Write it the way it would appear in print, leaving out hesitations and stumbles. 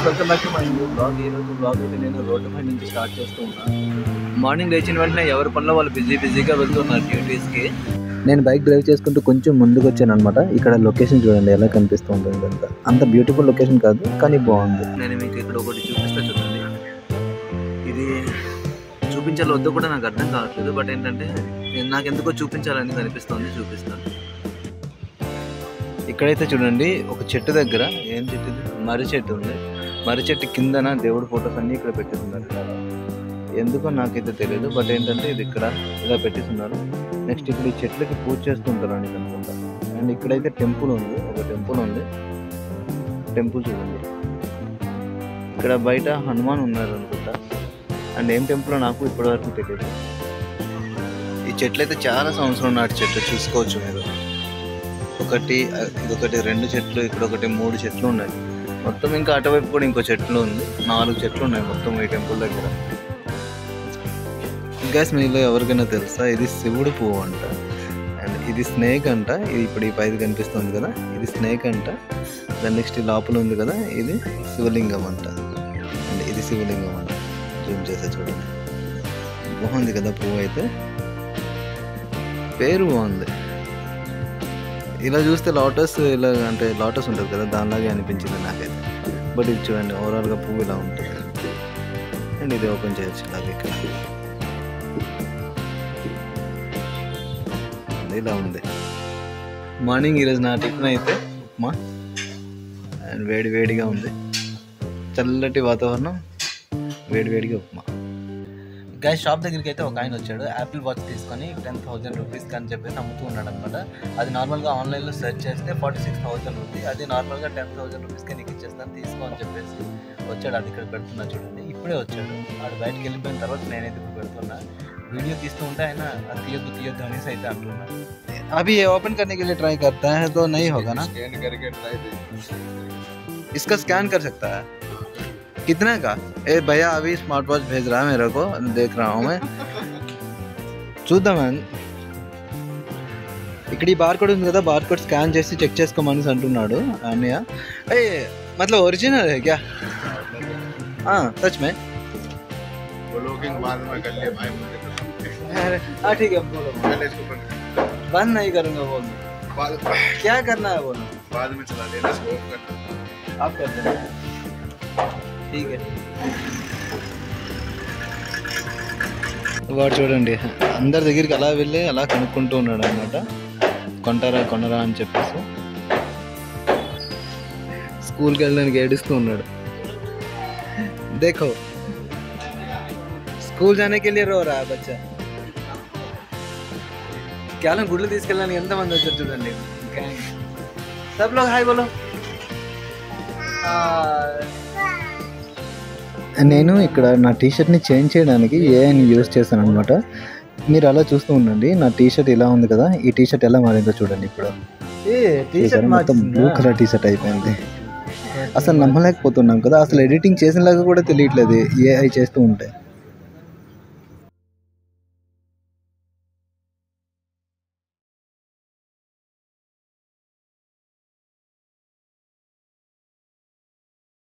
Welcome back to my new blog. ఈరోజు blog అయితే నేను రోడ్డు పై నుంచి స్టార్ట్ చేస్తూ ఉన్నాను. మార్నింగ్ లేచిన వెంటనే ఎవరి పనిలో వాళ్ళు బిజీగా వెళ్తున్నారు డ్యూటీస్కి. నేను బైక్ డ్రైవ్ చేసుకుంటూ కొంచెం ముందుకు వచ్చాను అనమాట. ఇక్కడ లొకేషన్ చూడండి ఎలా కనిపిస్తూ ఉంటుంది. అంత బ్యూటిఫుల్ లొకేషన్ కాదు కానీ బాగుంది. నేను మీకు ఇక్కడ ఒకటి చూపిస్తా చూడండి. ఇది చూపించాలో వద్దో కూడా నాకు అర్థం కావట్లేదు. బట్ ఏంటంటే నాకు ఎందుకో చూపించాలని కనిపిస్తుంది. చూపిస్తాను. ఇక్కడైతే చూడండి ఒక చెట్టు దగ్గర ఏం చెట్టు, మర్రి చెట్టు ఉంది. మర్రి చెట్టు కిందన దేవుడి ఫొటోస్ అన్నీ ఇక్కడ పెట్టేస్తున్నారు. ఎందుకో నాకైతే తెలియదు. బట్ ఏంటంటే ఇది ఇక్కడ ఇలా పెట్టేస్తున్నారు. నెక్స్ట్ ఇక్కడ ఈ చెట్లకి పూజ చేస్తుంటారు అని అనుకుంటా. అండ్ ఇక్కడైతే టెంపుల్ ఉంది, ఒక టెంపుల్ ఉంది. టెంపుల్ చూడండి. ఇక్కడ బయట హనుమాన్ ఉన్నారు అనుకుంటా. అండ్ ఏం టెంపుల్ నాకు ఇప్పటివరకు తెలియదు. ఈ చెట్లు అయితే చాలా సంవత్సరం నాటి చెట్లు, చూసుకోవచ్చు మీరు. ఇదొకటి 2 చెట్లు, ఇక్కడ ఒకటి 3 చెట్లు ఉన్నాయి మొత్తం. ఇంకా అటువైపు కూడా ఇంకో చెట్లు ఉంది. 4 చెట్లు ఉన్నాయి మొత్తం ఈ టెంపుల్ దగ్గర. గ్యాస్ మీలో ఎవరికైనా తెలుసా ఇది శివుడు పువ్వు అంట. అండ్ ఇది స్నేక్ అంట. ఇది ఇప్పుడు ఈ పైది కనిపిస్తుంది కదా, ఇది స్నేక్ అంట. దాని నెక్స్ట్ లోపల ఉంది కదా, ఇది శివలింగం అంట. అండ్ ఇది శివలింగం అంట. జూమ్ చేసే చూడండి. బాగుంది కదా పువ్వు అయితే, పేరు బాగుంది. ఇలా చూస్తే లోటస్ ఇలా అంటే లోటస్ ఉంటుంది కదా, దానిలాగే అనిపించింది నాకైతే. బట్ ఇది చూడండి ఓవరాల్గా పువ్వు ఇలా ఉంటుంది. అండ్ ఇది ఓపెన్ చేయొచ్చు ఇలాగే. ఇక్కడ ఇలా ఉంది. మార్నింగ్ ఈరోజు నా టిఫిన్ అయితే ఉప్మా. అండ్ వేడిగా ఉంది, చల్లటి వాతావరణం, వేడిగా ఉప్మా. గాయ షాప్ దగ్గరికి అయితే ఒక ఆయన వచ్చాడు. యాపిల్ వాచ్ తీసుకొని 10,000 రూపీస్కి అని చెప్పేసి అమ్ముతూ ఉన్నాడు అనమాట. అది నార్మల్గా ఆన్లైన్లో సెర్చ్ చేస్తే 46,000 ఉంది. అది నార్మల్గా 10,000 రూపీస్కి నీకు ఇచ్చేస్తాను తీసుకో అని చెప్పేసి వచ్చాడు. అది ఇక్కడ పెడుతున్నా చూడండి. ఇప్పుడే వచ్చాడు. వాడు బయటకు వెళ్ళిపోయిన తర్వాత నేనైతే ఇప్పుడు పెడుతున్నా. వీడియో తీస్తూ ఉంటే ఆయన తీయొద్దు అనేసి అయితే అంటున్నా. అవి ఓపెన్ करने के लिए ट्राई करता है तो नहीं होगा ना, स्कैन करके ट्राई इसका स्कैन कर सकता है. कितना का? ए भैया अभी स्मार्ट वॉच भेज रहा है मेरे को, देख रहा हूँ मैं. చూద్దామని ఇక్కడ ఈ బార్ కోడ్ ఉంది కదా, బార్ కోడ్ స్కాన్ చేసి చెక్ చేసుకోమని అంటున్నాడు అన్నయ్య. ఏ मतलब ओरिजिनल है क्या? हाँ सच में. ब्लॉगिंग बाद में कर ले भाई मुझे. हाँ ठीक है बोलो. पहले इसको बंद नहीं करूँगा बोल. क्या करना है बोलो. बाद में चला देना, इसको ऑफ कर. आप कर देना. ठीक है. వాడు చూడండి అందరి దగ్గరికి అలా వెళ్ళి అలా కనుక్కుంటూ ఉన్నాడు అనమాట. కొనరా అని చెప్పేసి. స్కూల్కి వెళ్ళడానికి ఏడుస్తూ ఉన్నాడు. देखो స్కూల్ जाने के लिए रो रहा है बच्चा. కేవలం గుడ్లు తీసుకెళ్ళడానికి ఎంతమంది వచ్చారు చూడండి. సబ్ లోగ్ హాయ్ బోలో. నేను ఇక్కడ నా టీషర్ట్ని చేంజ్ చేయడానికి ఏఐని యూజ్ చేశాను అనమాట. మీరు అలా చూస్తూ ఉండండి. నా టీషర్ట్ ఇలా ఉంది కదా, ఈ టీషర్ట్ ఎలా మారిందో చూడండి. ఇప్పుడు మొత్తం బ్లూ కలర్ టీషర్ట్ అయిపోయింది. అసలు నమ్మలేకపోతున్నాం కదా, అసలు ఎడిటింగ్ చేసినలాగా కూడా తెలియట్లేదు ఏఐ చేస్తూ ఉంటే.